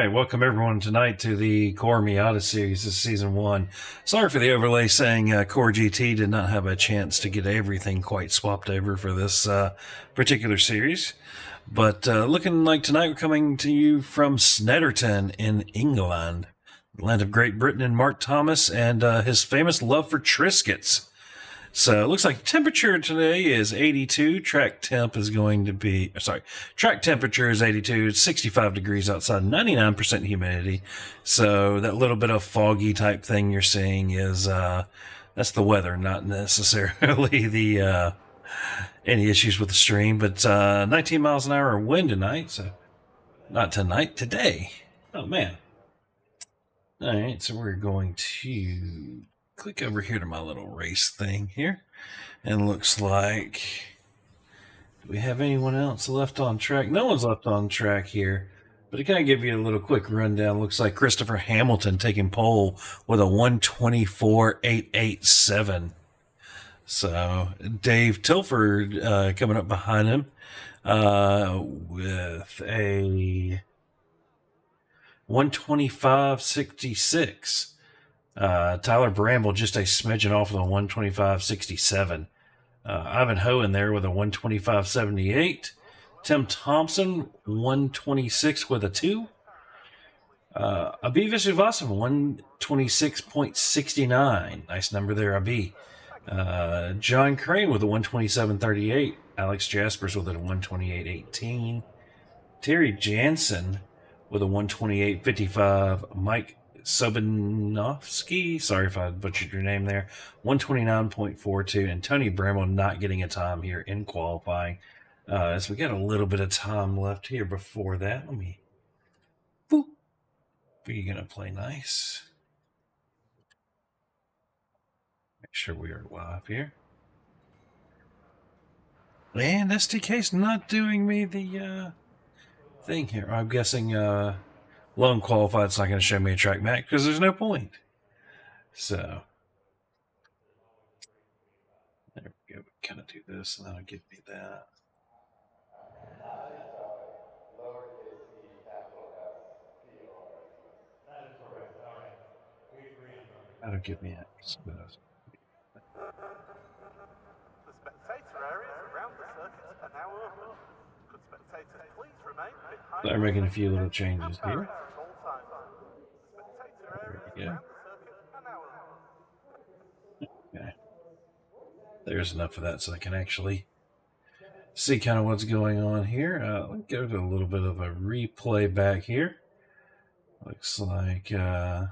right, welcome everyone tonight to the Core Miata series. This is season 1. Sorry for the overlay saying Core GT did not have a chance to get everything quite swapped over for this particular series. But looking like tonight we're coming to you from Snetterton in England, the land of Great Britain, and Mark Thomas and his famous love for Triscuits. So it looks like temperature today is 82. Track temperature is 82. It's 65 degrees outside, 99% humidity. So that little bit of foggy type thing you're seeing is, that's the weather, not necessarily the, any issues with the stream. But 19 miles an hour wind tonight. So not tonight, today. Oh man. All right, so we're going to click over here to my little race thing here, and looks like, do we have anyone else left on track? No one's left on track here, but to kind of give you a little quick rundown, looks like Christopher Hamilton taking pole with a 124.887. So Dave Tilford coming up behind him with a 125.66. Tyler Bramble just a smidgen off of a 125.67. Ivan Ho in there with a 125.78. Tim Thompson 126 with a 2. Abi Visuvasan 126.69. Nice number there, Abi. John Crane with a 127.38. Alex Jaspers with a 128.18. Terry Jansen with a 128.55. Mike Sobanovsky, sorry if I butchered your name there, 129.42, and Tony Bramwell not getting a time here in qualifying. As we got a little bit of time left here before that, let me, boop, are you going to play nice? Make sure we are live here. And STK's not doing me the thing here. I'm guessing lone qualified, it's not going to show me a track map because there's no point. So there we go. We kind of do this, and that'll give me that. That'll give me it. The spectator areas around the circuit are now open. Could spectators please remain behind? They're making a few little changes here. Yeah. Okay. There's enough of that so I can actually see kind of what's going on here. Let's go to a little bit of a replay back here. Looks like there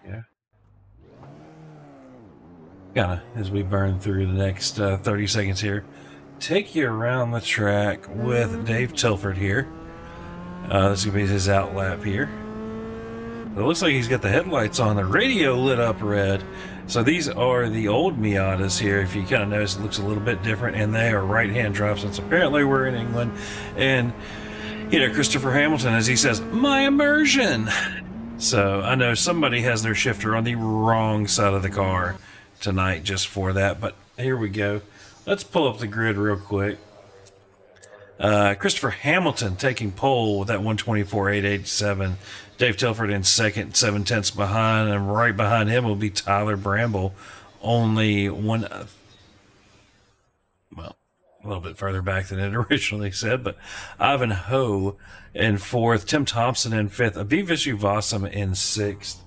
we go. Kind of as we burn through the next 30 seconds here, take you around the track with Dave Tilford here. This is going to be his out lap here. It looks like he's got the headlights on, the radio lit up red. So these are the old Miatas here. If you kind of notice, it looks a little bit different, and they are right-hand drive since apparently we're in England. And, you know, Christopher Hamilton, as he says, my immersion. So I know somebody has their shifter on the wrong side of the car tonight just for that, but here we go. Let's pull up the grid real quick. Christopher Hamilton taking pole with that 124.887. Dave Tilford in second, 7/10 behind, and right behind him will be Tyler Bramble, only a little bit further back than it originally said, but Ivan Ho in fourth, Tim Thompson in fifth, Abi Visuvasan in sixth.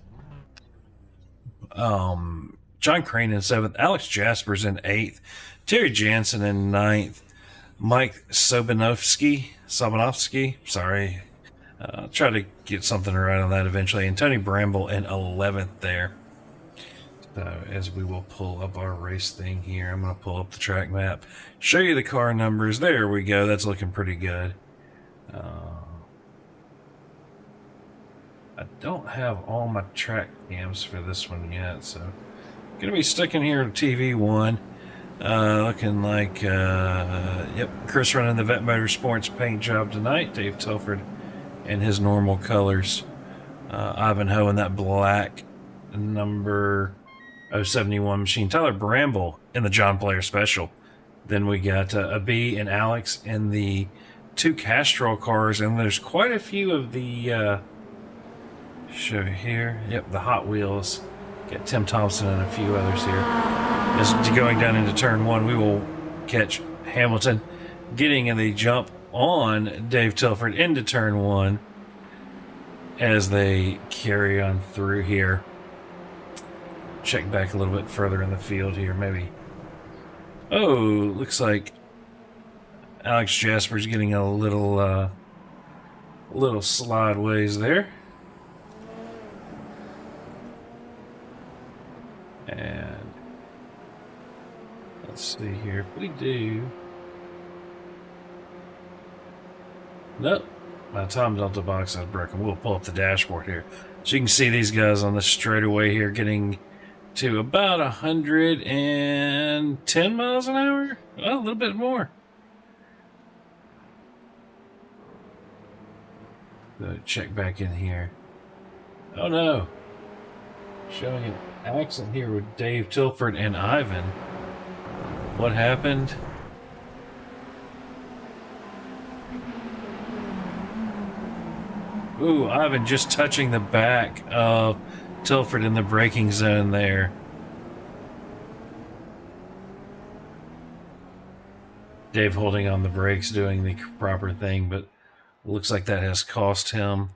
John Crane in seventh, Alex Jaspers in eighth, Terry Jansen in ninth, Mike Sobanovsky, sorry. I'll try to get something right on that eventually, and Tony Bramble in 11th there. So as we will pull up our race thing here, I'm going to pull up the track map, show you the car numbers. There we go. That's looking pretty good. I don't have all my track cams for this one yet, so going to be sticking here to TV1. Looking like, yep, Chris running the Vet Motorsports paint job tonight. Dave Tilford in his normal colors. Ivanhoe in that black number 071 machine. Tyler Bramble in the John Player Special. Then we got a B and Alex in the 2 Castrol cars, and there's quite a few of the show here. Yep, the Hot Wheels. Got Tim Thompson and a few others here. As going down into turn 1, we will catch Hamilton getting in the jump on Dave Tilford into turn 1 as they carry on through here. Check back a little bit further in the field here, maybe. Oh, looks like Alex Jasper's getting a little slideways there. And let's see here. If we do... Nope. My Tom Delta box is broken. We'll pull up the dashboard here. So you can see these guys on the straightaway here getting to about 110 miles an hour. Well, a little bit more. So check back in here. Oh no. Showing an accident here with Dave Tilford and Ivan. What happened? Ooh, Ivan just touching the back of Tilford in the braking zone there. Dave holding on the brakes, doing the proper thing, but looks like that has cost him.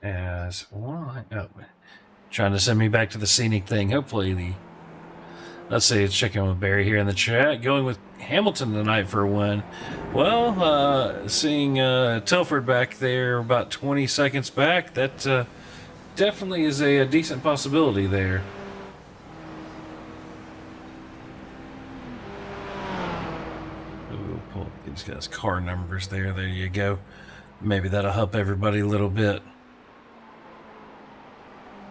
As well, trying to send me back to the scenic thing. Hopefully let's see, it's checking with Barry here in the chat. Going with Hamilton tonight for a win. Well, seeing Tilford back there about 20 seconds back, that definitely is a decent possibility there. Ooh, pull up these guys' car numbers there. There you go. Maybe that'll help everybody a little bit.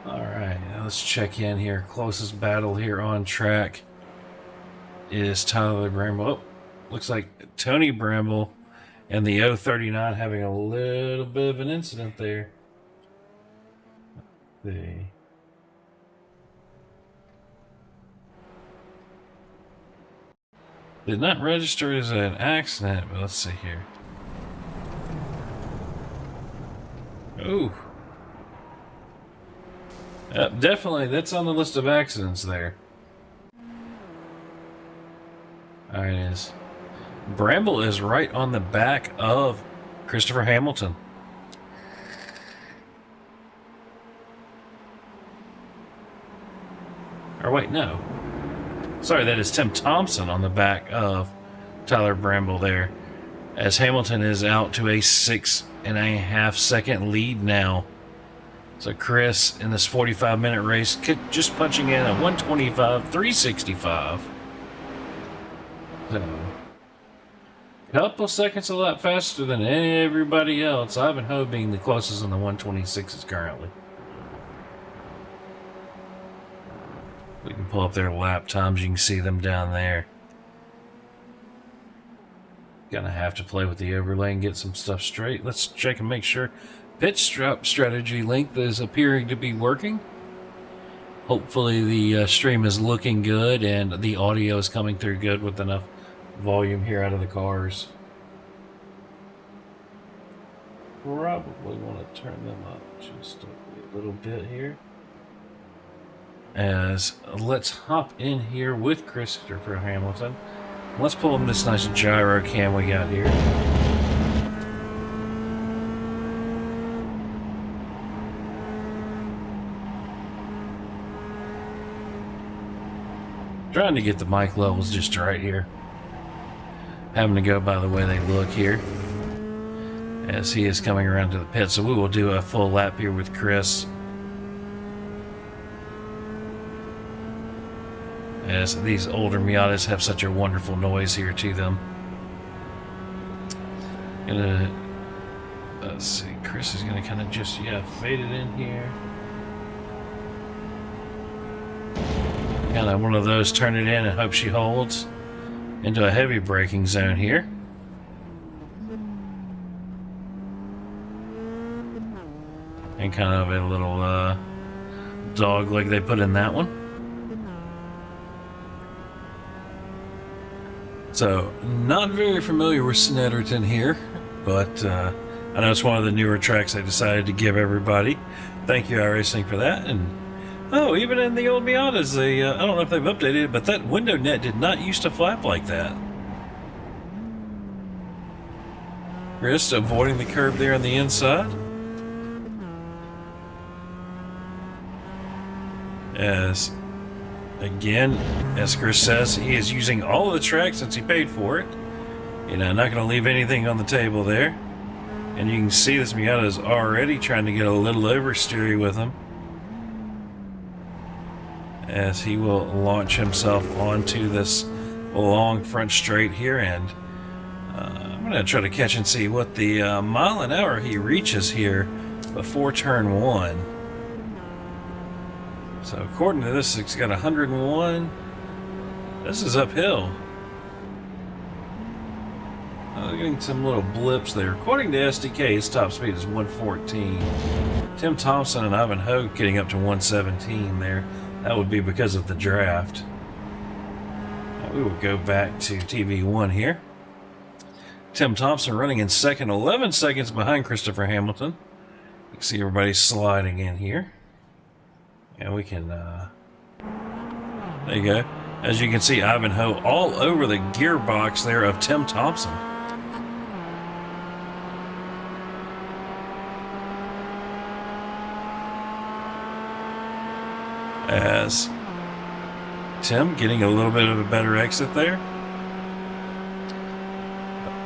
Alright, let's check in here. Closest battle here on track is Tyler Bramble. Oh, looks like Tony Bramble and the 039 having a little bit of an incident there. Let's see. Did not register as an accident, but let's see here. Ooh. Definitely, that's on the list of accidents there. There it is. Bramble is right on the back of Christopher Hamilton. Or wait, no. Sorry, that is Tim Thompson on the back of Tyler Bramble there. As Hamilton is out to a 6.5 second lead now. So Chris, in this 45-minute race, just punching in a 125.365. So, a couple seconds a lot faster than everybody else. Ivanhoe being the closest on the 126s currently. We can pull up their lap times. You can see them down there. Gonna have to play with the overlay and get some stuff straight. Let's check and make sure pit stop strategy length is appearing to be working. Hopefully the stream is looking good and the audio is coming through good with enough volume here out of the cars. Probably want to turn them up just a little bit here. As let's hop in here with Christopher Hamilton. Let's pull him this nice gyro cam we got here. Trying to get the mic levels just right here. Having to go by the way they look here. As he is coming around to the pit. So we will do a full lap here with Chris. As these older Miatas have such a wonderful noise here to them. Let's see, Chris is gonna kind of just, fade it in here. Kind of one of those, turn it in and hope she holds into a heavy braking zone here. and kind of a little dog like they put in that one. So, not very familiar with Snetterton here, but I know it's one of the newer tracks I decided to give everybody. Thank you, iRacing, for that. And oh, even in the old Miatas, they I don't know if they've updated it, but that window net did not used to flap like that. Chris avoiding the curb there on the inside. As, again, as Chris says, he is using all of the track since he paid for it. You know, not going to leave anything on the table there. And you can see this Miata is already trying to get a little oversteery with him, as he will launch himself onto this long front straight here. And I'm going to try to catch and see what the mile an hour he reaches here before turn 1. So according to this, it's got 101. This is uphill. Getting some little blips there. According to SDK, his top speed is 114. Tim Thompson and Ivan Hogue getting up to 117 there. That would be because of the draft. Now we will go back to TV1 here. Tim Thompson running in second, 11 seconds behind Christopher Hamilton. You can see everybody sliding in here. And we can, there you go. As you can see, Ivanhoe all over the gearbox there of Tim Thompson. As Tim getting a little bit of a better exit there.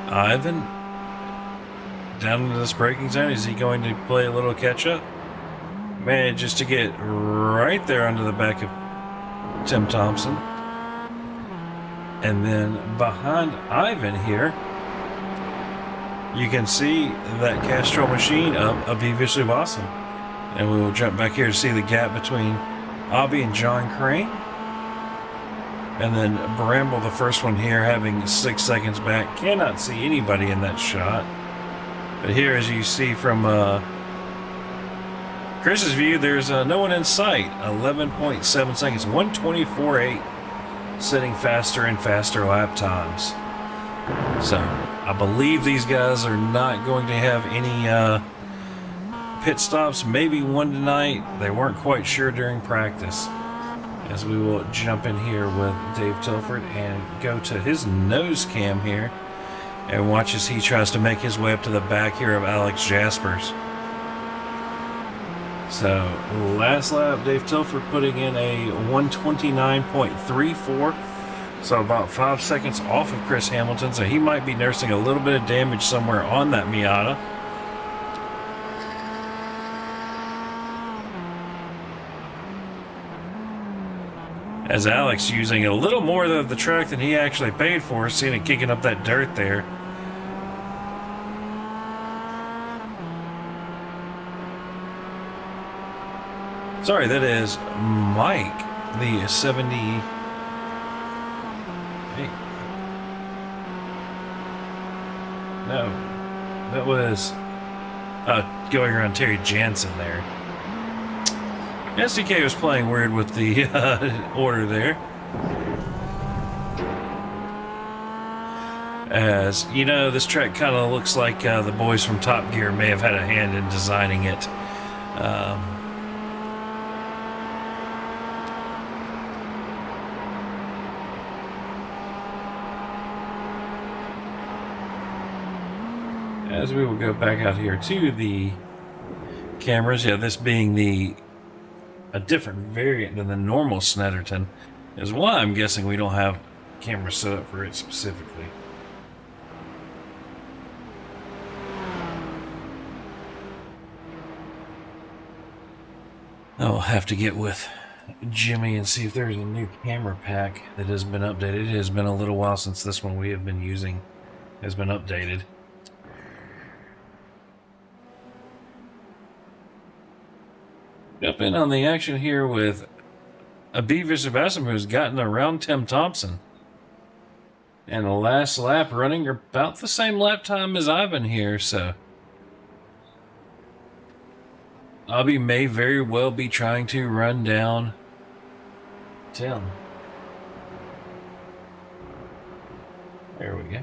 Ivan down into this braking zone. Is he going to play a little catch up? Manages to get right there under the back of Tim Thompson. And then behind Ivan here, you can see that Castrol machine of Aviva Subhasan. And we will jump back here to see the gap between Abby and John Crane. And then Bramble, the first one here, having 6 seconds back. Cannot see anybody in that shot. But here, as you see from Chris's view, there's no one in sight. 11.7 seconds, 124.8, setting faster and faster lap times. So, I believe these guys are not going to have any pit stops, maybe one tonight. They weren't quite sure during practice. As we will jump in here with Dave Tilford and go to his nose cam here and watch as he tries to make his way up to the back here of Alex Jaspers. So, last lap, Dave Tilford putting in a 129.34. So about 5 seconds off of Chris Hamilton. So he might be nursing a little bit of damage somewhere on that Miata. As Alex using a little more of the track than he actually paid for, seeing it kicking up that dirt there. Sorry, that is Mike, the 70. No, that was going around Terry Jansen there. SDK was playing weird with the order there. As you know, this track kind of looks like the boys from Top Gear may have had a hand in designing it. As we will go back out here to the cameras, yeah, this being a different variant than the normal Snetterton is why I'm guessing we don't have cameras set up for it specifically. I'll have to get with Jimmy and see if there's a new camera pack that has been updated. It has been a little while since this one we have been using has been updated. Jump in on the action here with Abiva Sebastian, who's gotten around Tim Thompson. And the last lap running about the same lap time as Ivan here, so. Abby may very well be trying to run down Tim. There we go.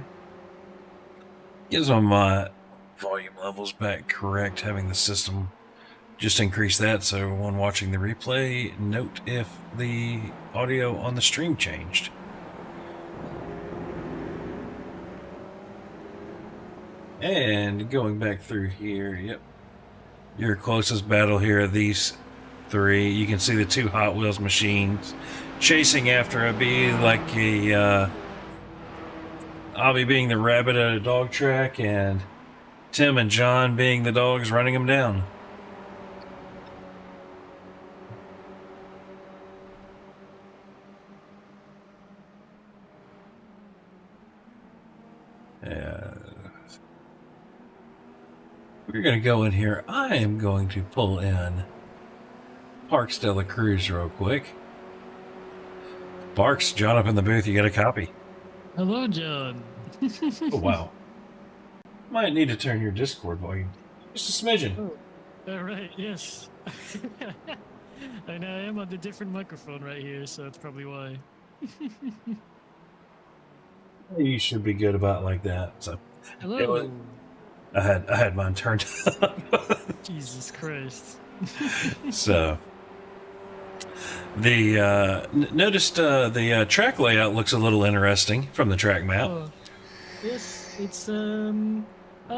Gives my volume levels back correct, having the system just increase that, so when watching the replay, note if the audio on the stream changed. And going back through here, yep. Your closest battle here are these three. You can see the two Hot Wheels machines chasing after Abby like a Abby being the rabbit at a dog track, and Tim and John being the dogs running him down. We're going to go in here. I am going to pull in Parks de la Cruz real quick. Parks, John up in the booth. You got a copy. Hello, John. Oh, wow. Might need to turn your Discord volume just a smidgen. Oh, all right, yes. I know I am on the different microphone right here, so that's probably why. You should be good about like that. So, hello. I had mine turned up. Jesus Christ. So, the noticed the track layout looks a little interesting from the track map. Oh, yes, it's oh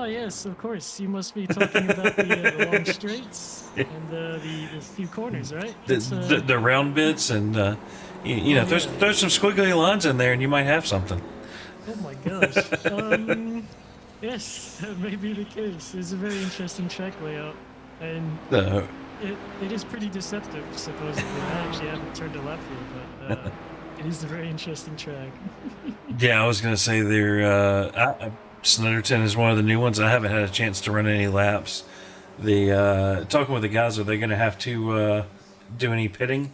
yes, of course. You must be talking about the long straights and the few corners, right? The round bits and you know, there's some squiggly lines in there, and you might have something. Oh my gosh. Yes, that may be the case. It's a very interesting track layout, and it is pretty deceptive, supposedly. I actually haven't turned a lap here, but it is a very interesting track. Yeah, I was going to say Snetterton is one of the new ones. I haven't had a chance to run any laps. Talking with the guys, are they going to have to do any pitting?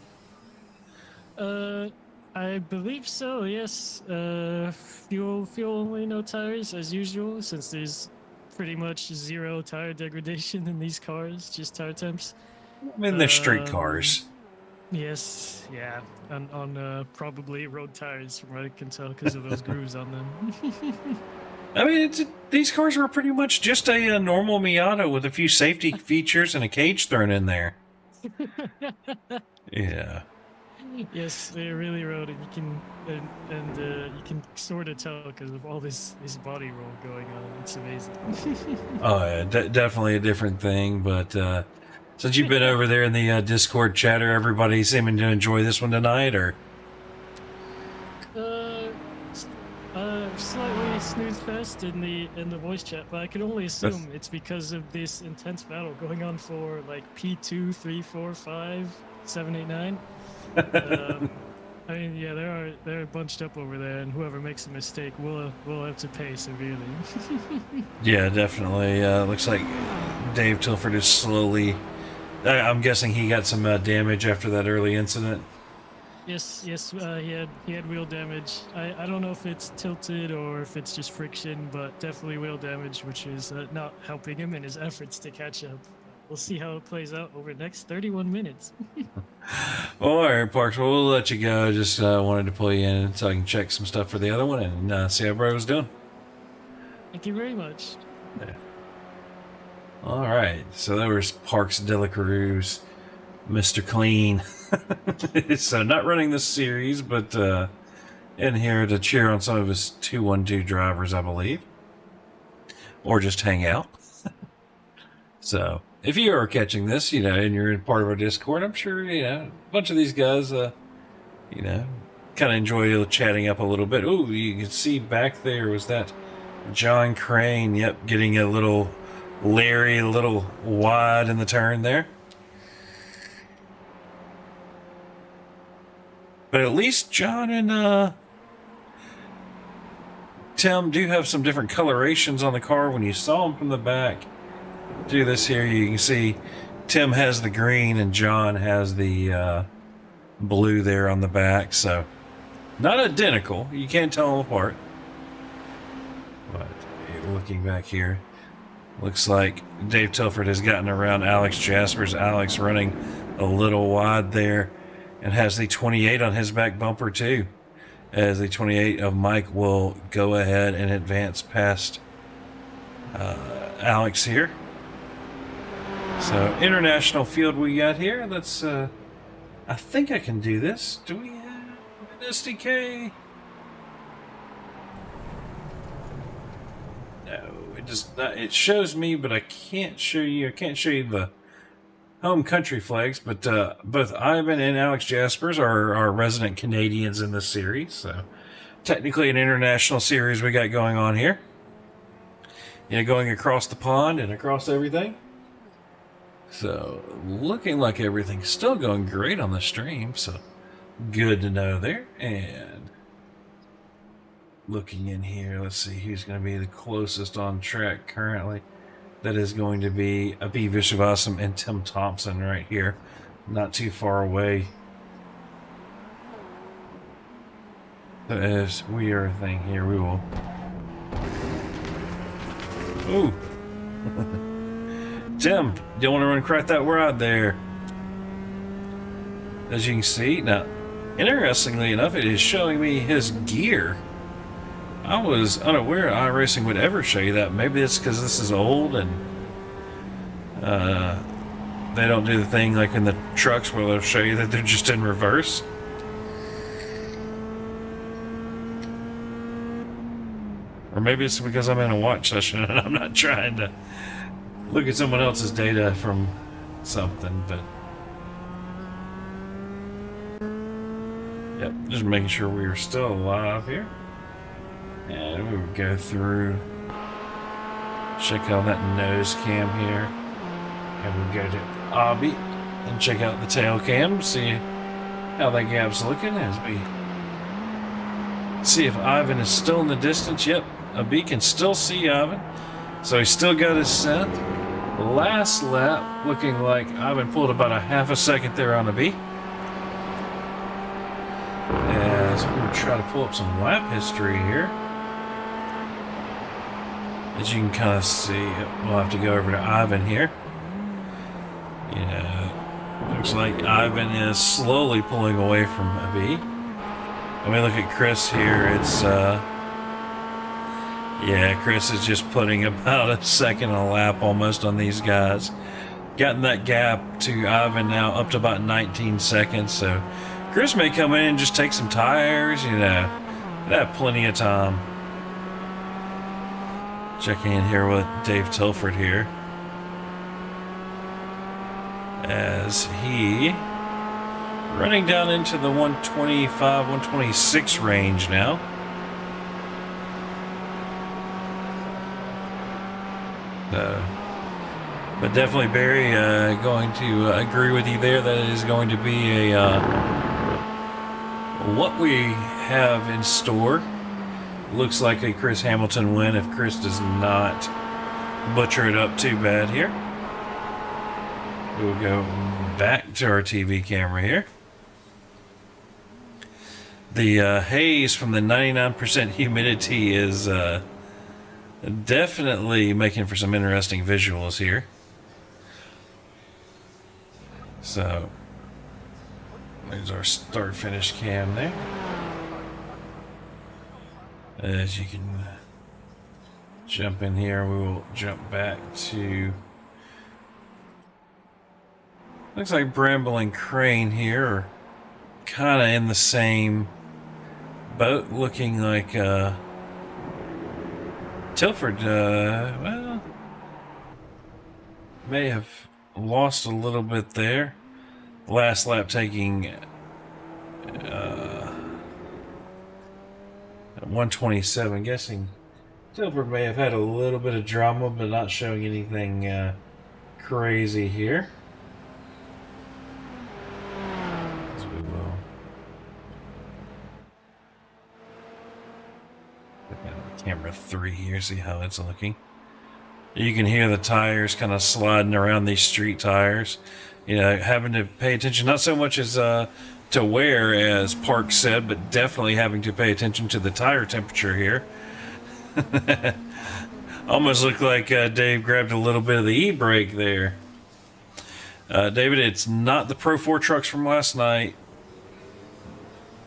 I believe so, yes. Fuel only, no tires, as usual, since there's pretty much zero tire degradation in these cars, just tire temps. I mean, they're street cars. Yes, yeah, on probably road tires, from what I can tell, because of those grooves on them. I mean, these cars were pretty much just a normal Miata with a few safety features and a cage thrown in there. Yeah. Yes, they're really road, and you can sort of tell because of all this body roll going on. It's amazing. Oh yeah, definitely a different thing. But since you've been over there in the Discord chatter, everybody seeming to enjoy this one tonight, or slightly snooze fest in the voice chat, but I can only assume it's because of this intense battle going on for like P2, 3, 4, 5, 7, 8, 9. I mean, yeah, they're bunched up over there, and whoever makes a mistake will have to pay severely. Yeah, definitely. Looks like Dave Tilford is slowly. I'm guessing he got some damage after that early incident. Yes, he had wheel damage. I don't know if it's tilted or if it's just friction, but definitely wheel damage, which is not helping him in his efforts to catch up. We'll see how it plays out over the next 31 minutes. All right, Parks. Well, we'll let you go. Just wanted to pull you in so I can check some stuff for the other one and see how Bro was doing. Thank you very much. Yeah. All right. So there was Parks de la Cruz, Mr. Clean. So not running this series, but in here to cheer on some of his 212 drivers, I believe, or just hang out. So if you are catching this, you know, and you're in part of our Discord, I'm sure, you know, a bunch of these guys, you know, kind of enjoy chatting up a little bit. Ooh, you can see back there was that John Crane. Yep, getting a little leery, a little wide in the turn there. But at least John and Tim do have some different colorations on the car. When you saw them from the back, do this here, you can see Tim has the green and John has the blue there on the back. So not identical. You can't tell them apart. But looking back here, Looks like Dave Tilford has gotten around Alex Jaspers. Alex running a little wide there and has the 28 on his back bumper too. As the 28 of Mike will go ahead and advance past Alex here. So international field we got here. Let's I think I can do this. Do we have an SDK? No, it just it shows me, but I can't show you. I can't show you the home country flags. But both Ivan and Alex Jaspers are resident Canadians in this series, so technically an international series we got going on here. You know, going across the pond and across everything. So looking like everything's still going great on the stream. So good to know there. And looking in here, let's see who's going to be the closest on track currently. That is going to be Abhi Vishwasam and Tim Thompson right here, not too far away. So as we are a thing here, we will. Ooh. Tim, don't want to run quite that wide there. As you can see, now, interestingly enough, it is showing me his gear. I was unaware iRacing would ever show you that. Maybe it's because this is old and they don't do the thing like in the trucks where they'll show you that they're just in reverse. Or maybe it's because I'm in a watch session and I'm not trying to look at someone else's data from something, but yep, just making sure we are still alive here. And we would go through, check out that nose cam here, and we'll go to Abhi and check out the tail cam, see how that gap's looking as we see if Ivan is still in the distance. Yep, Abhi can still see Ivan, so he's still got his scent. Last lap, looking like Ivan pulled about a half a second there on Abhi. As we will try to pull up some lap history here. As you can kind of see, we'll have to go over to Ivan here. You know, looks like Ivan is slowly pulling away from Abhi. Let me look at Chris here. It's, yeah, Chris is just putting about a second a lap almost on these guys. Gotten that gap to Ivan now up to about 19 seconds. So Chris may come in and just take some tires, you know. They have plenty of time. Checking in here with Dave Tilford here. As he running down into the 125, 126 range now. But definitely, Barry, going to agree with you there that it is going to be a what we have in store. Looks like a Chris Hamilton win if Chris does not butcher it up too bad here. We'll go back to our TV camera here. The haze from the 99% humidity is definitely making for some interesting visuals here. So, there's our start-finish cam there. As you can jump in here, we will jump back to, looks like Bramble and Crane here are kind of in the same boat, looking like Tilford, well, may have lost a little bit there. Last lap taking 127. Guessing Tilford may have had a little bit of drama, but not showing anything crazy here. As we will look at camera 3 here, see how it's looking. You can hear the tires kind of sliding around these street tires. You know, having to pay attention, not so much as to wear, as Park said, but definitely having to pay attention to the tire temperature here. Almost looked like Dave grabbed a little bit of the e-brake there. David, it's not the Pro 4 trucks from last night.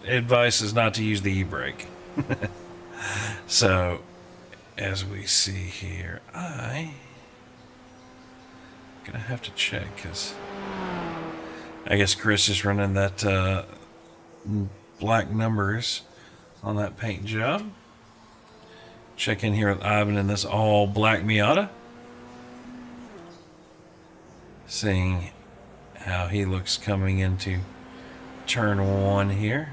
Advice is not to use the e-brake. So, as we see here, I'm gonna have to check because I guess Chris is running that black numbers on that paint job. Check in here with Ivan in this all black Miata. Seeing how he looks coming into turn 1 here.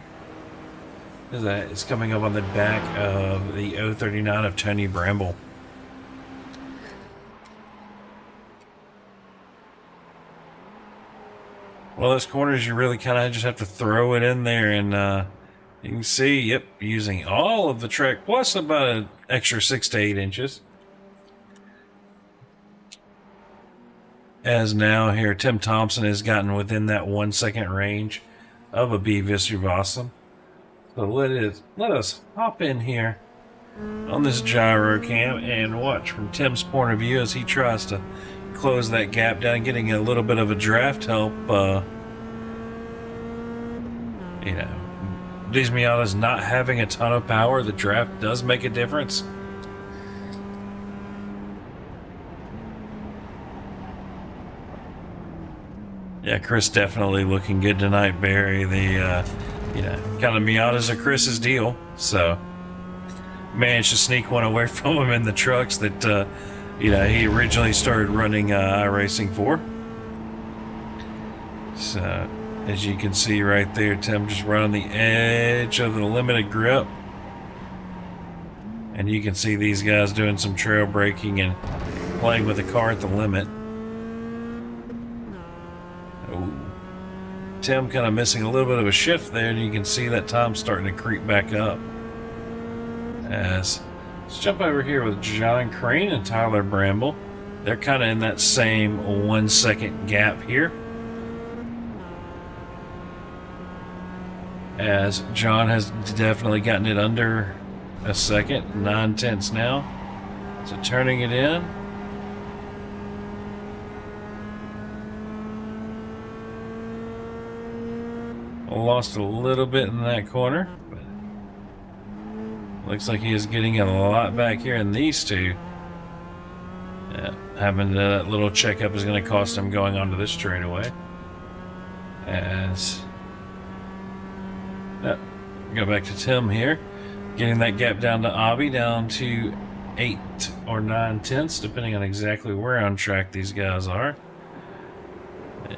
It's coming up on the back of the 039 of Tony Bramble. Well, those corners, you really kind of just have to throw it in there, and you can see, yep, using all of the track plus about an extra 6 to 8 inches. As now here, Tim Thompson has gotten within that 1 second range of a B Visuvasam. So let us hop in here on this gyro cam and watch from Tim's point of view as he tries to close that gap down, getting a little bit of a draft help. You know, these Miatas not having a ton of power, the draft does make a difference. Yeah, Chris definitely looking good tonight, Barry. The you know, kind of Miatas are Chris's deal, so managed to sneak one away from him in the trucks that you know, he originally started running iRacing for. So as you can see right there, Tim just right on the edge of the limited grip, and you can see these guys doing some trail braking and playing with the car at the limit. Tim kind of missing a little bit of a shift there, and you can see that time starting to creep back up. Let's jump over here with John Crane and Tyler Bramble. They're kind of in that same 1 second gap here. As John has definitely gotten it under a second, 9/10 now. So turning it in. Lost a little bit in that corner, but looks like he is getting a lot back here in these two. Yeah, having that little checkup is going to cost him going onto this straightaway. As go back to Tim here, getting that gap down to Abby, down to 8 or 9/10, depending on exactly where on track these guys are. Yeah.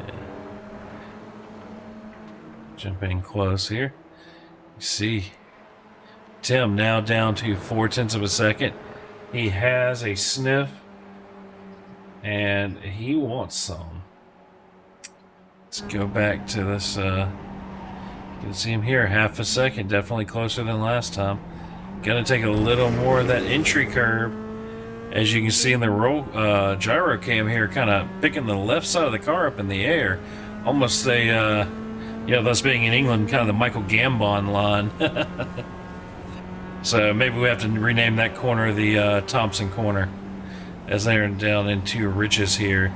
Jumping close here. You see Tim now down to 4/10 of a second. He has a sniff and he wants some. Let's go back to this. You can see him here, half a second, definitely closer than last time. Gonna take a little more of that entry curve. As you can see in the gyro cam here, kind of picking the left side of the car up in the air. Almost a you know, thus being in England, kind of the Michael Gambon line. So maybe we have to rename that corner the Thompson corner, as they're down into Riches here.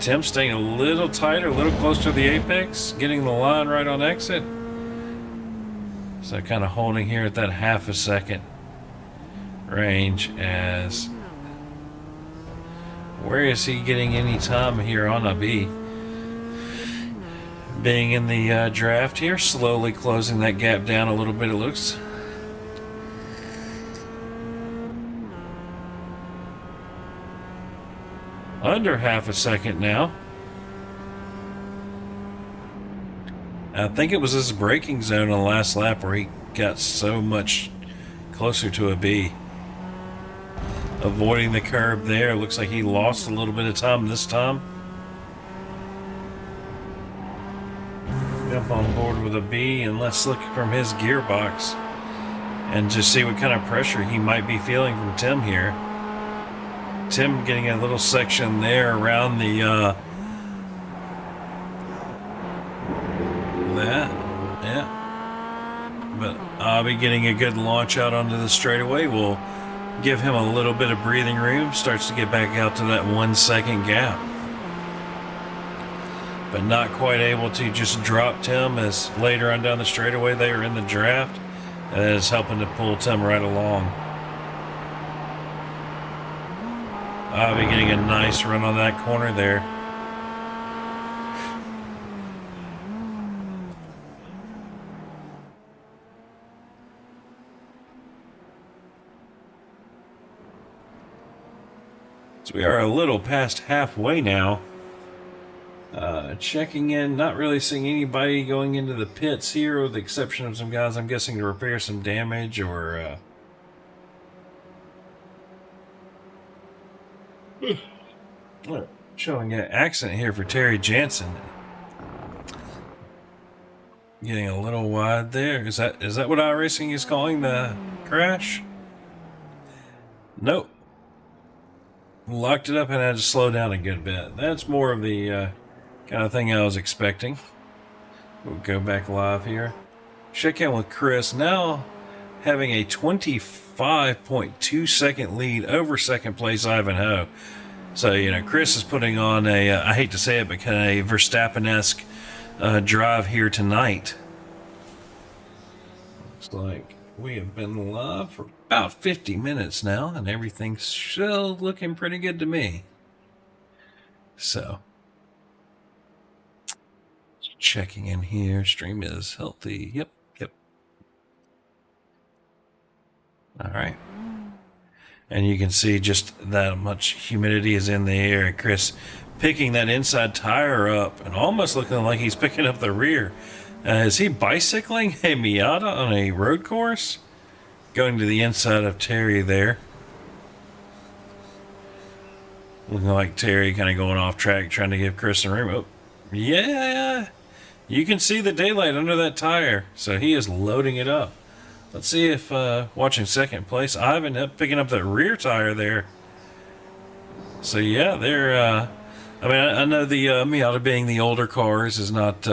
Tim staying a little tighter, a little closer to the apex, getting the line right on exit. So kind of holding here at that half a second range. As where is he getting any time here on a B? Being in the draft here, slowly closing that gap down a little bit, it looks. Under half a second now. I think it was his braking zone on the last lap where he got so much closer to a B. Avoiding the curb there. Looks like he lost a little bit of time this time. Jump on board with a B, and let's look from his gearbox and just see what kind of pressure he might be feeling from Tim here. Tim getting a little section there around the but Abby getting a good launch out onto the straightaway will give him a little bit of breathing room, starts to get back out to that 1 second gap. But not quite able to just drop Tim, as later on down the straightaway they were in the draft, and that is helping to pull Tim right along. I'll be getting a nice run on that corner there. So we are a little past halfway now. Checking in, not really seeing anybody going into the pits here, with the exception of some guys, I'm guessing, to repair some damage or showing an accident here for Terry Jansen. Getting a little wide there. Is that what iRacing is calling the crash? Nope. Locked it up and had to slow down a good bit. That's more of the kind of thing I was expecting. We'll go back live here. Check in with Chris. Now having a 25.2 second lead over second place Ivanhoe. So, you know, Chris is putting on a, I hate to say it, but kind of a Verstappen-esque drive here tonight. Looks like we have been live for about 50 minutes now, and everything's still looking pretty good to me. So, checking in here. Stream is healthy. Yep. All right. And you can see just that much humidity is in the air. Chris picking that inside tire up and almost looking like he's picking up the rear. Is he bicycling a Miata on a road course? Going to the inside of Terry there. Looking like Terry kind of going off track, trying to give Chris some room. Oh, yeah. You can see the daylight under that tire. So he is loading it up. Let's see if, watching second place, Ivan up picking up that rear tire there. So yeah, they're, I mean, I know the Miata being the older cars is not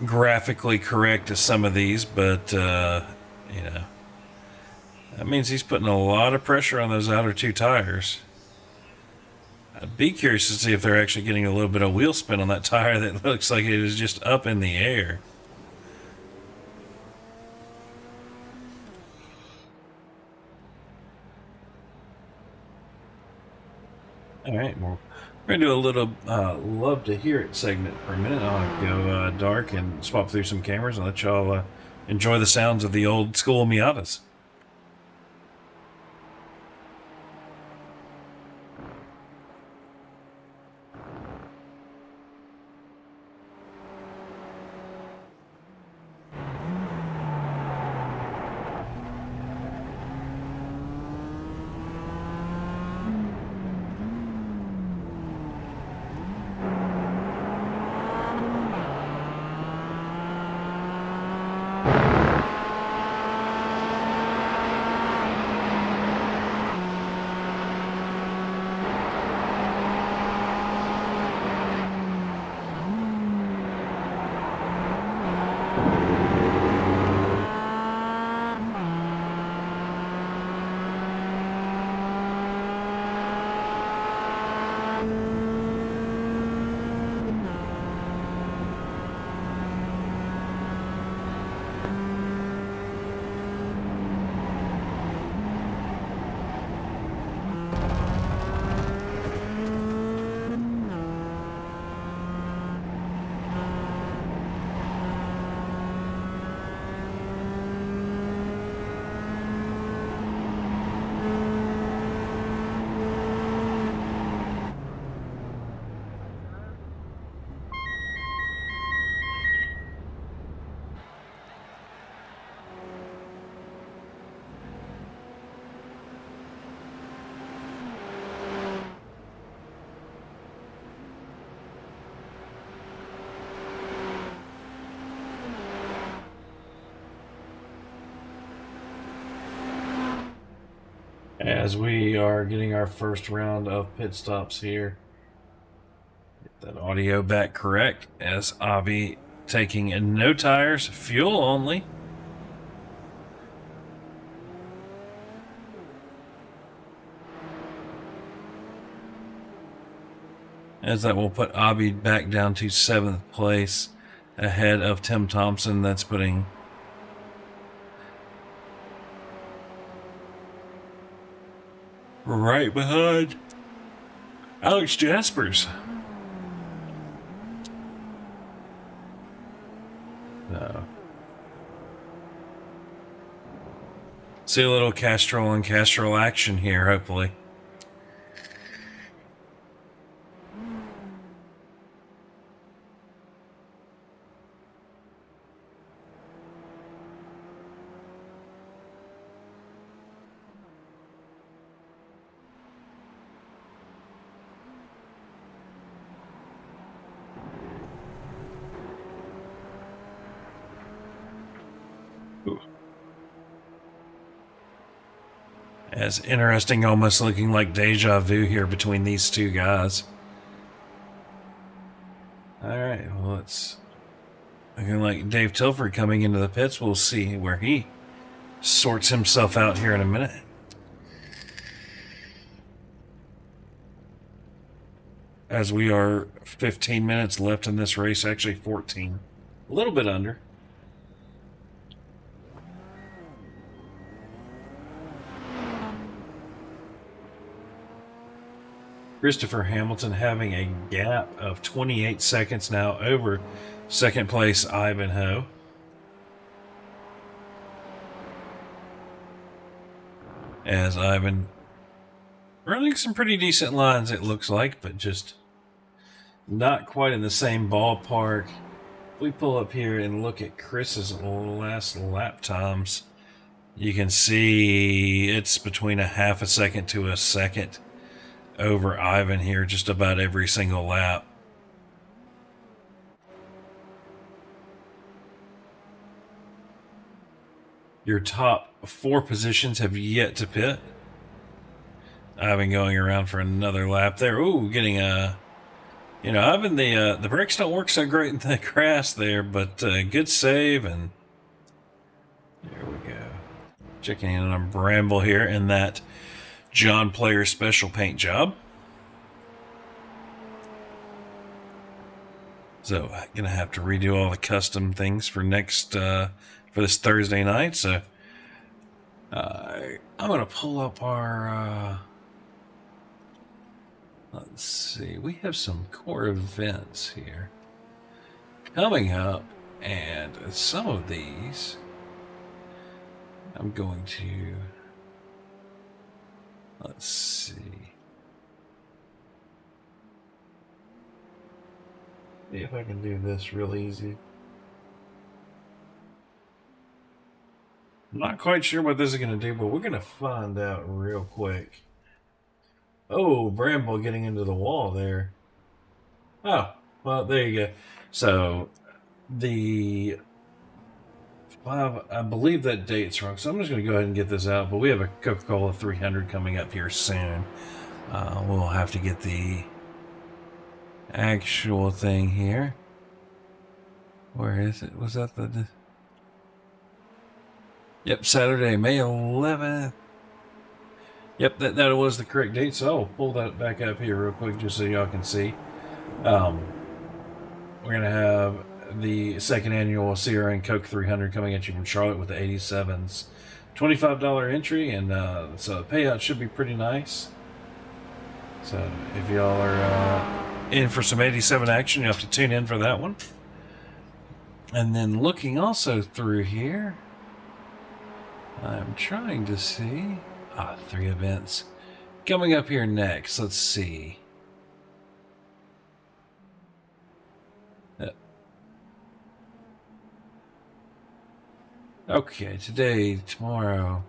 graphically correct as some of these, but, you know, that means he's putting a lot of pressure on those outer two tires. I'd be curious to see if they're actually getting a little bit of wheel spin on that tire that looks like it is just up in the air. All right, well, we're going to do a little love to hear it segment for a minute. I'll go dark and swap through some cameras and let y'all enjoy the sounds of the old school Miatas. As we are getting our first round of pit stops here, get that audio back correct, as Avi taking no tires, fuel only. as that will put Abby back down to 7th place ahead of Tim Thompson. That's putting right behind Alex Jaspers. No. See a little Castrol and Castrol action here, hopefully. As interesting, almost looking like deja vu here between these two guys. Alright, well, it's looking like Dave Tilford coming into the pits. We'll see where he sorts himself out here in a minute. As we are 15 minutes left in this race, actually 14. A little bit under. Christopher Hamilton having a gap of 28 seconds now over second place Ivanhoe. As Ivan running some pretty decent lines, it looks like, but just not quite in the same ballpark. If we pull up here and look at Chris's last lap times, you can see it's between a half a second to a second over Ivan here just about every single lap. Your top 4 positions have yet to pit. Ivan going around for another lap there. Ooh, getting a... You know, Ivan, the brakes don't work so great in the grass there, but good save, and there we go. Checking in on Bramble here in that John Player special paint job. So I'm gonna have to redo all the custom things for next for this Thursday night. So I'm gonna pull up our. Let's see. We have some core events here coming up, and some of these I'm going to. Let's see. See if I can do this real easy. I'm not quite sure what this is going to do, but we're going to find out real quick. Oh, Bramble getting into the wall there. Oh, well, there you go. So, the 5, I believe that date's wrong, so I'm just going to go ahead and get this out, but we have a Coca-Cola 300 coming up here soon. We'll have to get the actual thing here. Where is it? Was that the... Yep, Saturday, May 11th. Yep, that was the correct date, so I'll pull that back up here real quick just so y'all can see. We're going to have the second annual Sierra and Coke 300 coming at you from Charlotte with the 87s. $25 entry, and so the payout should be pretty nice. So if y'all are in for some 87 action, you have to tune in for that one. And then looking also through here, I'm trying to see... 3 events coming up here next. Let's see. Okay, today, tomorrow.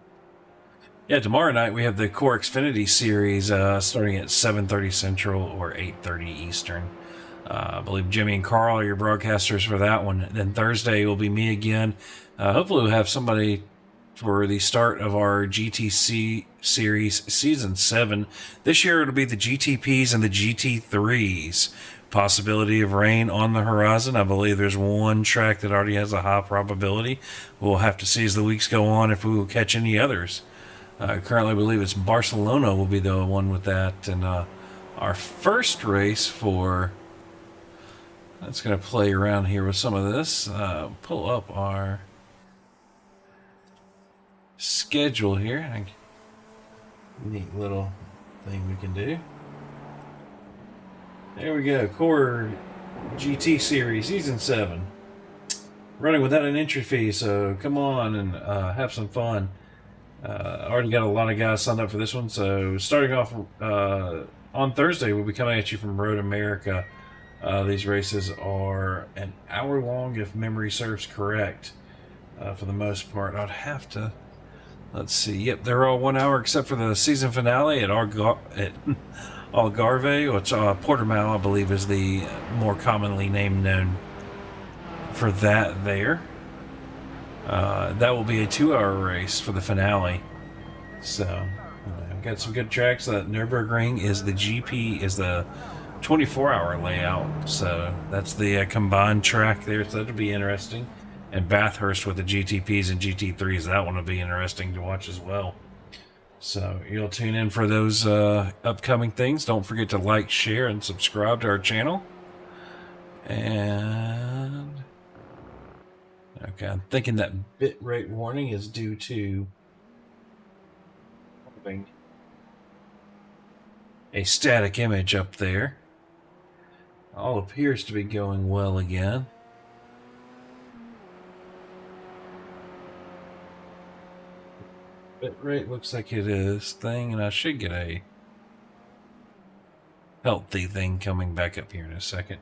Yeah, tomorrow night we have the Core Xfinity Series starting at 7:30 Central or 8:30 Eastern. I believe Jimmy and Carl are your broadcasters for that one. Then Thursday will be me again. Hopefully we'll have somebody for the start of our GTC Series Season 7. This year it'll be the GTPs and the GT3s. Possibility of rain on the horizon. I believe there's one track that already has a high probability. We'll have to see as the weeks go on if we will catch any others. I currently believe it's Barcelona will be the one with that, and our first race for... That's going to play around here with some of this. Pull up our schedule here. Neat little thing we can do. There we go. Core GT Series Season 7. Running without an entry fee, so come on and have some fun. Already got a lot of guys signed up for this one, so starting off on Thursday, we'll be coming at you from Road America. These races are an hour long, if memory serves correct, for the most part. I'd have to... Let's see. Yep, they're all 1 hour except for the season finale at Algarve, which Portimao, I believe, is the more commonly known for that there. That will be a 2 hour race for the finale. So, we've got some good tracks. Nürburgring is the GP, is the 24-hour layout. So, that's the combined track there. So, that'll be interesting. And Bathurst with the GTPs and GT3s, that one will be interesting to watch as well. So you'll tune in for those upcoming things. Don't forget to like, share, and subscribe to our channel. And okay, I'm thinking that bitrate warning is due to having a static image up there. All appears to be going well again. Bitrate looks like it is thing, and I should get a healthy thing coming back up here in a second.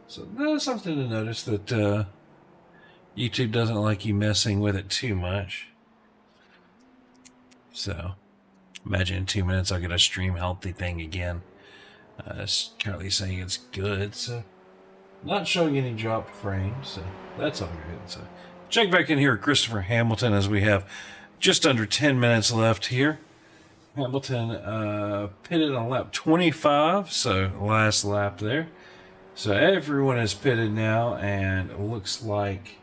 So that's something to notice, that YouTube doesn't like you messing with it too much. So imagine in 2 minutes I'll get a stream healthy thing again. It's currently saying it's good, so not showing any dropped frames, so that's all good. So check back in here at Christopher Hamilton as we have just under 10 minutes left here. Hamilton pitted on lap 25, so last lap there. So everyone is pitted now, and it looks like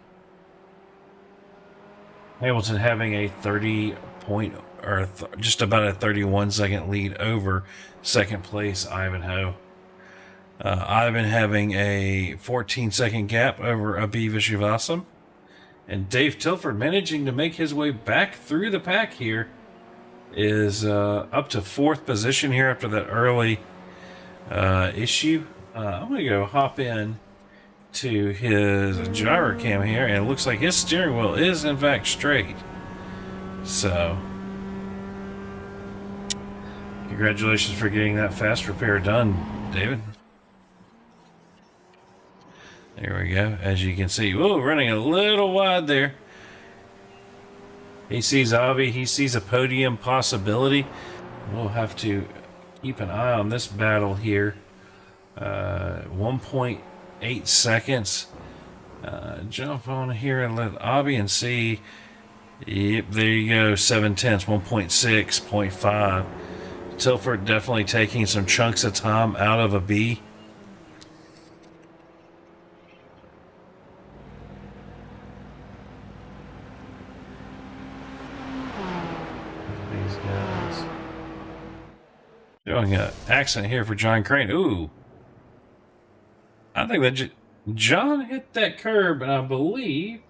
Hamilton having a 30 point, or just about a 31 second lead over second place Ivanhoe. Ivan having a 14 second gap over Abhi Vishwasam. And Dave Tilford managing to make his way back through the pack here is up to 4th position here after that early issue. I'm going to go hop in to his gyrocam here, and it looks like his steering wheel is in fact straight. So, congratulations for getting that fast repair done, David. There we go. As you can see, whoa, running a little wide there. He sees Avi. He sees a podium possibility. We'll have to keep an eye on this battle here. 1.8 seconds. Jump on here and let Avi and see. Yep, there you go. 7 tenths, 1.6, 0.5. Tilford definitely taking some chunks of time out of a B. Doing an accident here for John Crane. Ooh. I think that John hit that curb, and I believe...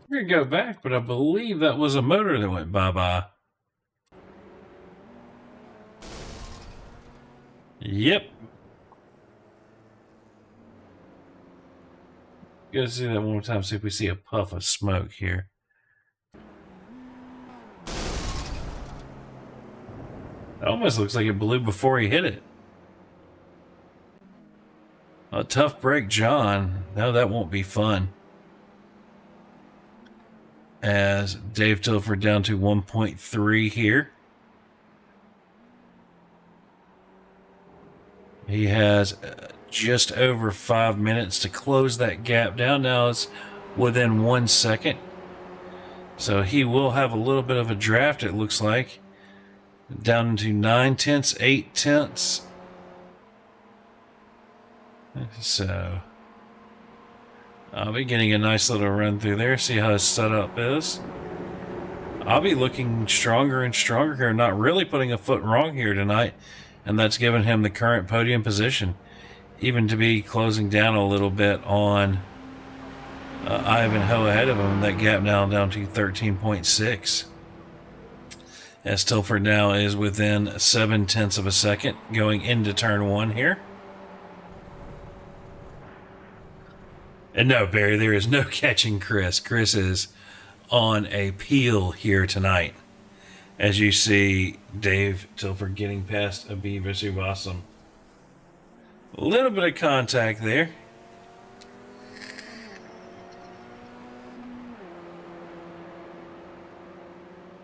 We're going to go back, but I believe that was a motor that went bye-bye. Yep. Go see that one more time, see if we see a puff of smoke here. It almost looks like it blew before he hit it. A tough break, John. No, that won't be fun. As Dave Tilford down to 1.3 here. He has just over 5 minutes to close that gap down. Now it's within 1 second. So he will have a little bit of a draft, it looks like. Down to 9 tenths, 8 tenths. So I'll be getting a nice little run through there, see how his setup is. I'll be looking stronger and stronger here, not really putting a foot wrong here tonight. and that's given him the current podium position, even to be closing down a little bit on Ivanhoe ahead of him. That gap now down to 13.6. As Tilford now is within 0.7 of a second going into turn 1 here. And no, Barry, there is no catching Chris. Chris is on a peel here tonight. As you see Dave Tilford getting past Abiba Subasam. A little bit of contact there.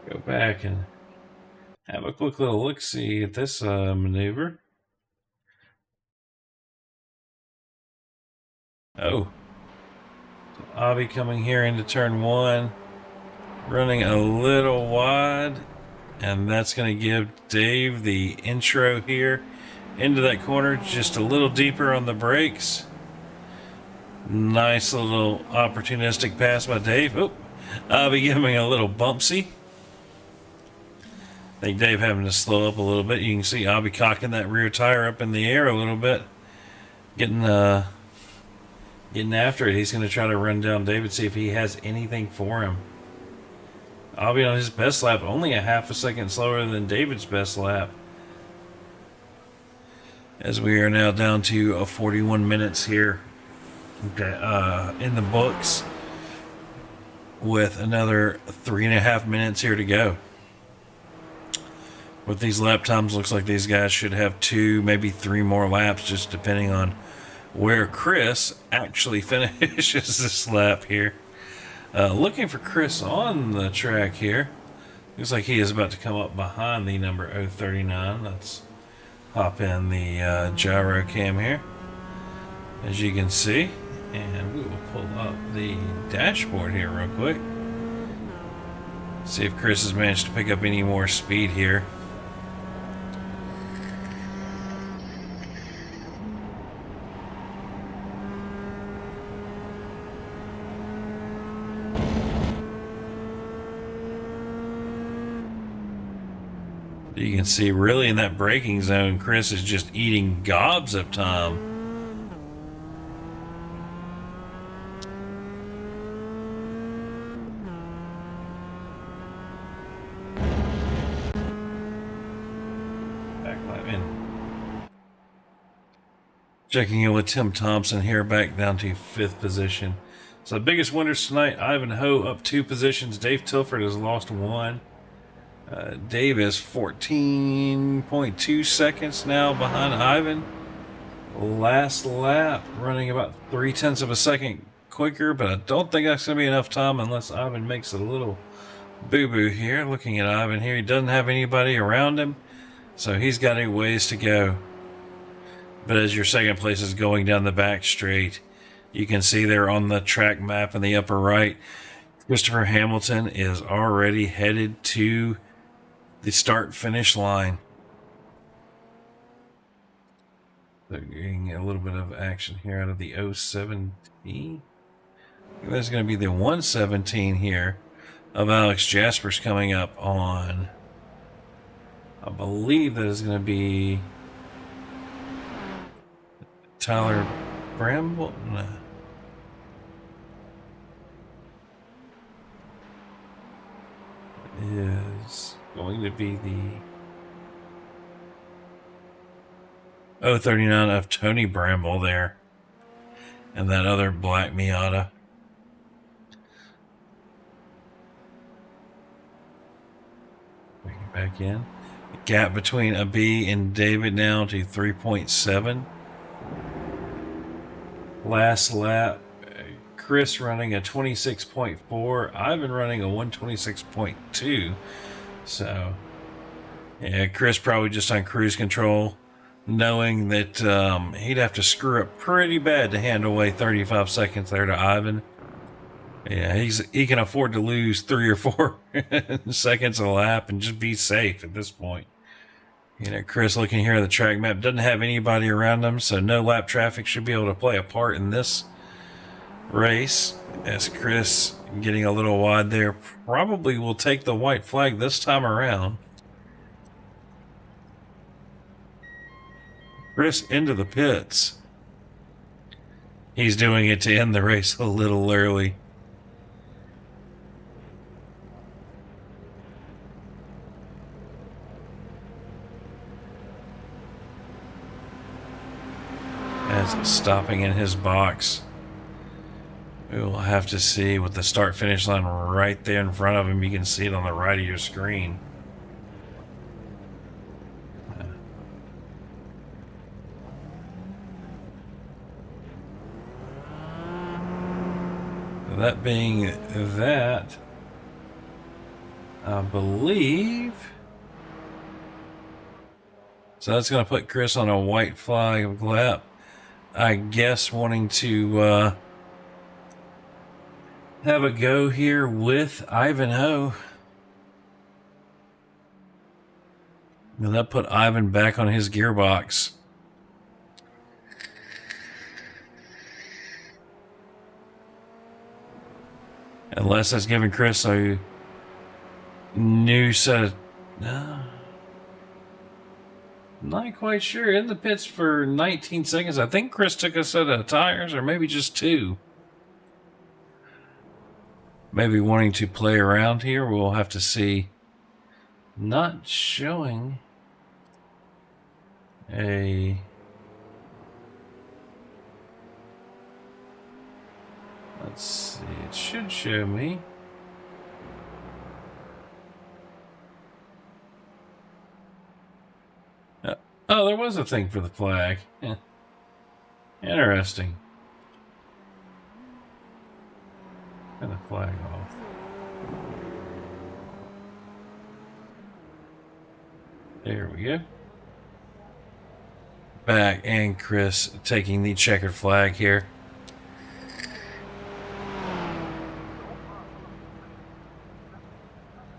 Go back and have a quick little look-see at this maneuver. Oh. So Avi coming here into turn 1. Running a little wide. And that's going to give Dave the intro here into that corner. Just a little deeper on the brakes. Nice little opportunistic pass by Dave. Oh, Avi giving a little bumpsy. I think Dave having to slow up a little bit. You can see Avi cocking that rear tire up in the air a little bit. Getting after it. He's going to try to run down David, see if he has anything for him. Avi on his best lap, only a half a second slower than David's best lap. As we are now down to 41 minutes here in the books, with another 3.5 minutes here to go. With these lap times, looks like these guys should have 2, maybe 3 more laps, just depending on where Chris actually finishes this lap here. Looking for Chris on the track here. Looks like he is about to come up behind the number 039. Let's hop in the gyro cam here, as you can see. And we will pull up the dashboard here real quick. See if Chris has managed to pick up any more speed here. You can see really in that braking zone, Chris is just eating gobs of time. Back lap in. Checking in with Tim Thompson here, back down to 5th position. So the biggest winners tonight, Ivanhoe up 2 positions. Dave Tilford has lost 1. Dave is 14.2 seconds now behind Ivan. Last lap, running about 0.3 of a second quicker, but I don't think that's going to be enough time unless Ivan makes a little boo-boo here. Looking at Ivan here, he doesn't have anybody around him, so he's got a ways to go. But as your second place is going down the back straight, you can see there on the track map in the upper right, Christopher Hamilton is already headed to the start-finish line. They're getting a little bit of action here out of the 017. There's going to be the 117 here of Alex Jaspers coming up on, I believe that is going to be Tyler Bramble. No. Is going to be the 039 of Tony Bramble there, and that other black Miata. Bring it back in. The gap between Abi and David now to 3.7. Last lap, Chris running a 26.4, Ivan running a 126.2. So, yeah, Chris probably just on cruise control, knowing that he'd have to screw up pretty bad to hand away 35 seconds there to Ivan. Yeah, he can afford to lose 3 or 4 seconds a lap and just be safe at this point. You know, Chris looking here at the track map, doesn't have anybody around him, so no lap traffic should be able to play a part in this race. As Chris getting a little wide there, probably will take the white flag this time around. Chris into the pits. He's doing it to end the race a little early. As it's stopping in his box. We will have to see with the start finish line right there in front of him. You can see it on the right of your screen. That being that, I believe. So that's going to put Chris on a white flag lap. I guess wanting to have a go here with Ivanhoe. And that put Ivan back on his gearbox. Unless that's giving Chris a new set of... No. Not quite sure. In the pits for 19 seconds. I think Chris took a set of tires, or maybe just two. Maybe wanting to play around here. We'll have to see. Not showing a... Let's see. It should show me. Oh, there was a thing for the flag. Yeah. Interesting. Turn the flag off. There we go. Back and Chris taking the checkered flag here.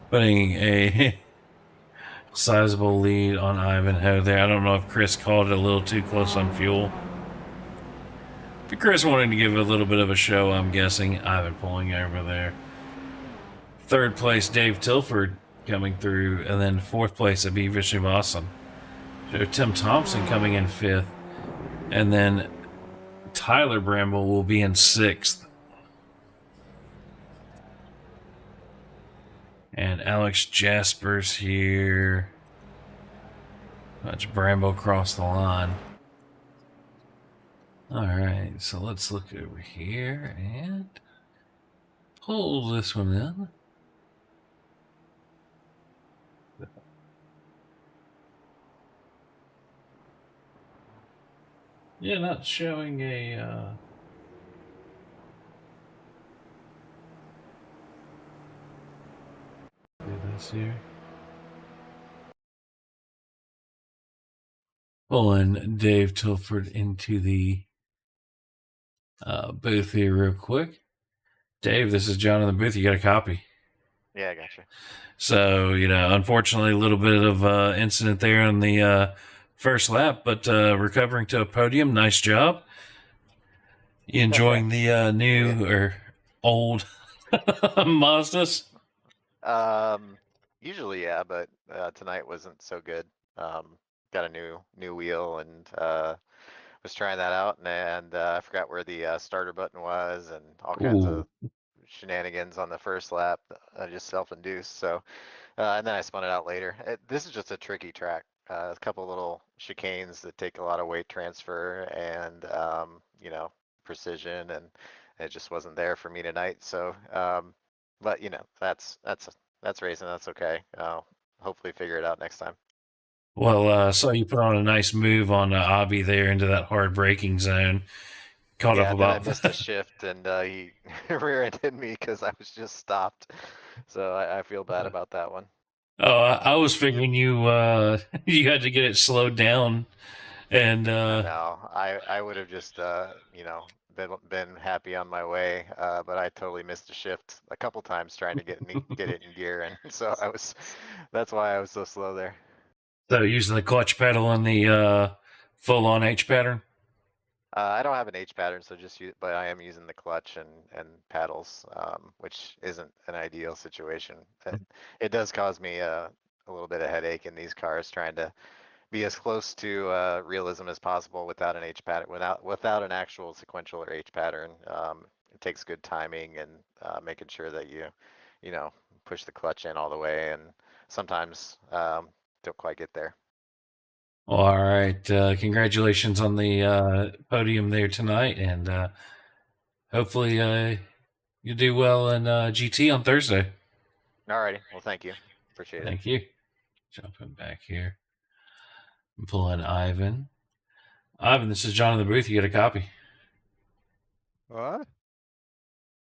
Putting a sizable lead on Ivanhoe there. I don't know if Chris called it a little too close on fuel. But Chris wanted to give a little bit of a show, I'm guessing. Ivan pulling over there. Third place, Dave Tilford coming through. And then fourth place, Abhi Vishnivasan. So Tim Thompson coming in fifth. And then Tyler Bramble will be in sixth. And Alex Jaspers here. Watch Bramble cross the line. Alright, so let's look over here and pull this one in. Yeah, not showing a do this here. Pulling Dave Tilford into the booth here real quick. Dave, this is John in the booth. You got a copy. Yeah, I gotcha. So, unfortunately, a little bit of incident there on the first lap, but recovering to a podium. Nice job. You enjoying the new or old Mazdas? Usually, yeah, but tonight wasn't so good. Got a new wheel and was trying that out, and I forgot where the starter button was, and all kinds Ooh. of shenanigans on the first lap, just self-induced. So, and then I spun it out later. This is just a tricky track. A couple little chicanes that take a lot of weight transfer and precision, and it just wasn't there for me tonight. So, but that's racing. That's okay. Hopefully figure it out next time. Well, so you put on a nice move on Abhi there into that hard braking zone. Caught up Yeah, and then I about. missed a shift, and he rear-ended me because I was just stopped. So I feel bad about that one. Oh, I was figuring you you had to get it slowed down, and No, I would have just been happy on my way, but I totally missed a shift a couple times trying to get it in gear, and so that's why I was so slow there. so using the clutch pedal and the full-on H pattern. I don't have an H pattern, so but I am using the clutch and paddles, which isn't an ideal situation. It does cause me a little bit of headache in these cars trying to be as close to realism as possible without an H pattern, without an actual sequential or H pattern. It takes good timing and making sure that you know, push the clutch in all the way, and sometimes don't quite get there. All right. Congratulations on the podium there tonight, and hopefully you do well in GT on Thursday. Alrighty, well, thank you, appreciate it. Thank you. Jumping back here. I'm pulling Ivan. Ivan, this is John in the booth. You get a copy. What?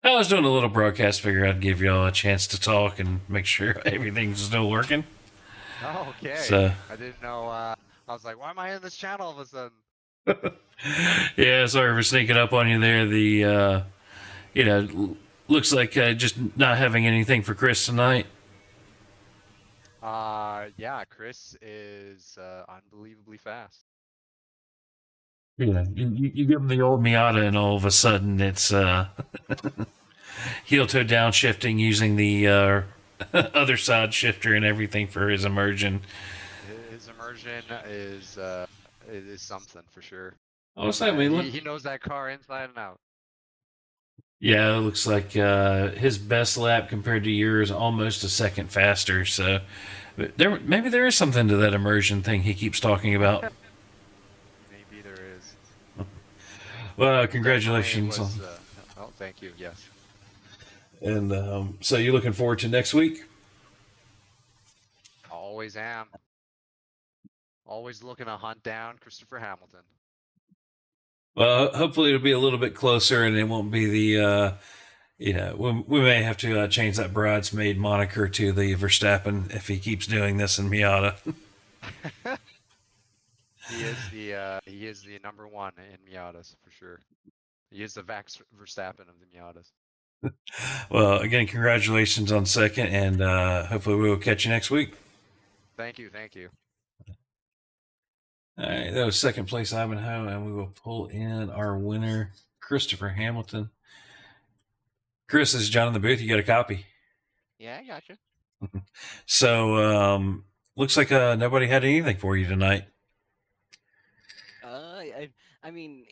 I was doing a little broadcast. Figure I'd give y'all a chance to talk and make sure everything's still working. Oh, okay. So, I didn't know. I was like, why am I in this channel all of a sudden? yeah, sorry for sneaking up on you there. The, looks like just not having anything for Chris tonight. Yeah, Chris is unbelievably fast. You give him the old Miata, and all of a sudden it's heel toe downshifting using the other side shifter and everything for his immersion. His immersion is something for sure. Oh, what's that mean? He knows that car inside and out. Yeah, it looks like his best lap compared to yours almost a second faster. So maybe there is something to that immersion thing he keeps talking about. Maybe there is. Well, congratulations. Oh, thank you. Yes. And so you're looking forward to next week? Always am. Always looking to hunt down Christopher Hamilton. Well, hopefully it'll be a little bit closer, and it won't be the, we may have to change that bridesmaid moniker to the Verstappen if he keeps doing this in Miata. He is the number one in Miatas for sure. He is the Vax Verstappen of the Miatas. Well, again, congratulations on second, and hopefully we will catch you next week. Thank you, thank you. All right, that was second place Ivanhoe, and we will pull in our winner, Christopher Hamilton. Chris, this is John in the booth. You got a copy? Yeah, I got you. So, looks like nobody had anything for you tonight. I mean,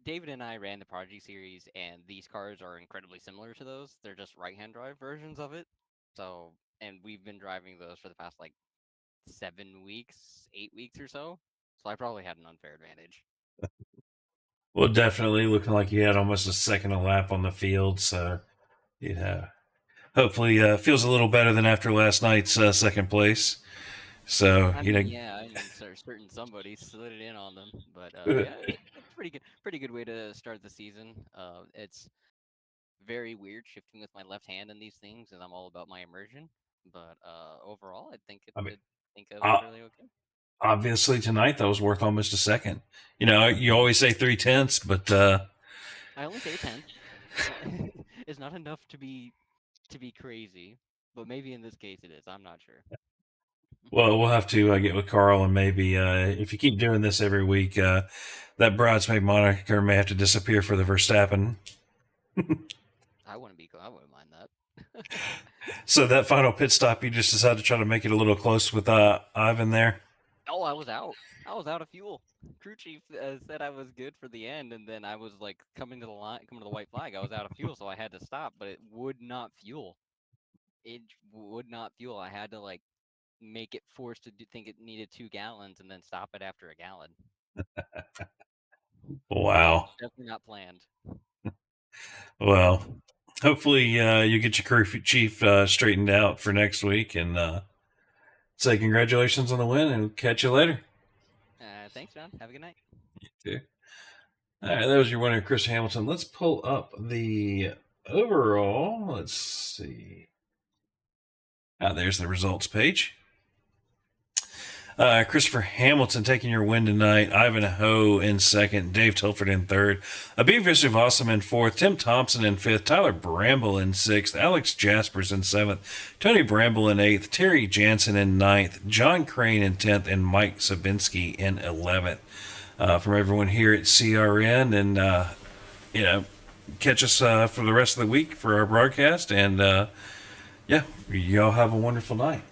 David and I ran the Prodigy series, and these cars are incredibly similar to those. They're just right-hand drive versions of it. So, and we've been driving those for the past like 7 weeks, 8 weeks or so. So I probably had an unfair advantage. Well, definitely looking like you had almost a second a lap on the field. So, hopefully feels a little better than after last night's second place. So, yeah, I mean, certain somebody slid it in on them, but yeah, it's pretty good way to start the season. It's very weird shifting with my left hand in these things, and I'm all about my immersion. But overall, I think I was fairly okay. Obviously, tonight that was worth almost a second. You always say 3/10, but I only say 10. It's not enough to be crazy, but maybe in this case it is. I'm not sure. Well, we'll have to get with Carl, and maybe if you keep doing this every week, that bridesmaid moniker may have to disappear for the Verstappen. I wouldn't mind that. So that final pit stop, you just decided to try to make it a little close with Ivan there? Oh, I was out. I was out of fuel. Crew chief said I was good for the end, and then I was like coming to the white flag. I was out of fuel, so I had to stop, but it would not fuel. It would not fuel. I had to like make it forced to think it needed 2 gallons and then stop it after a gallon. Wow. Definitely not planned. Well, hopefully you get your crew chief straightened out for next week, and say congratulations on the win, and catch you later. Thanks, John. Have a good night. You too. All right, that was your winner, Chris Hamilton. Let's pull up the overall. Let's see. There's the results page. Christopher Hamilton taking your win tonight. Ivanhoe in second. Dave Tilford in third. Abiv Yusuf in fourth. Tim Thompson in fifth. Tyler Bramble in sixth. Alex Jaspers in seventh. Tony Bramble in eighth. Terry Jansen in ninth. John Crane in 10th. And Mike Sabinski in 11th. From everyone here at CRN. And, catch us for the rest of the week for our broadcast. And, y'all have a wonderful night.